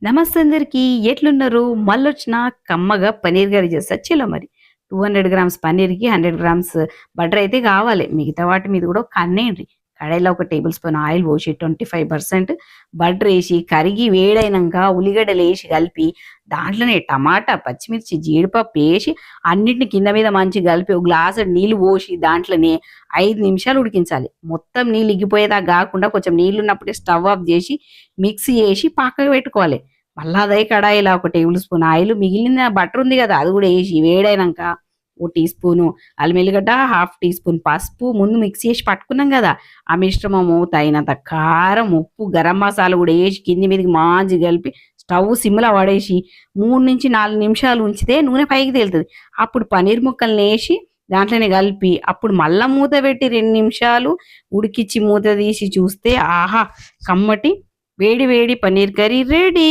నమస్తే అందరికి ఎట్లున్నారు? మళ్ళొచ్చిన కమ్మగా పన్నీర్ కర్రీ చేస్తా. చలో మరి 200 గ్రామ్స్ పన్నీర్‌కి 100 గ్రామ్స్ బటర్ అయితే కావాలి. మిగతా వాటి మీద కూడా కన్నేయండి. కడాయిలో ఒక టేబుల్ స్పూన్ ఆయిల్ పోసి 25% బటర్ ఏసి కరిగి వేడైనంక ఉల్లిగడ్డలేసి కలిపి దాంట్లోనే టమాటా, పచ్చిమిర్చి, జీడిపప్పు ఏసి అన్నిటిని కింద మీద మంచిగా కలిపి ఒక గ్లాసుడు నీళ్లు పోసి దాంట్లోనే 5 నిమిషాలు ఉడికించాలి. మొత్తం నీళ్ళు ఇగ్గిపోయేదాకా కాకుండా కొంచెం నీళ్లున్నప్పుడే స్టవ్ ఆఫ్ చేసి మిక్సీ చేసి పక్కకు పెట్టుకోవాలి. మళ్ళా అదే కడాయిలో ఒక టేబుల్ స్పూన్ ఆయిల్ మిగిలిన బటర్ ఉంది కదా అది కూడా వేసి వేడైనాక ఓ టీ స్పూను అల్లం ఎల్లిగడ్డ, హాఫ్ టీ స్పూన్ పసుపు ముందు మిక్సీ చేసి పట్టుకున్నాం కదా ఆ మిశ్రమము తగినంత కారం, ఉప్పు, గరం మసాలా కూడా వేసి కింది మీదకి మాంచి కలిపి స్టవ్ సిమ్లో పడేసి 3 నుంచి 4 నిమిషాలు ఉంచితే నూనె పైకి తేలుతుంది. అప్పుడు పన్నీర్ ముక్కల్ని వేసి దాంట్లోనే కలిపి అప్పుడు మళ్ళా మూత పెట్టి 2 నిమిషాలు ఉడికిచ్చి మూత తీసి చూస్తే ఆహా! కమ్మటి వేడి వేడి పన్నీర్ కర్రీ రెడీ.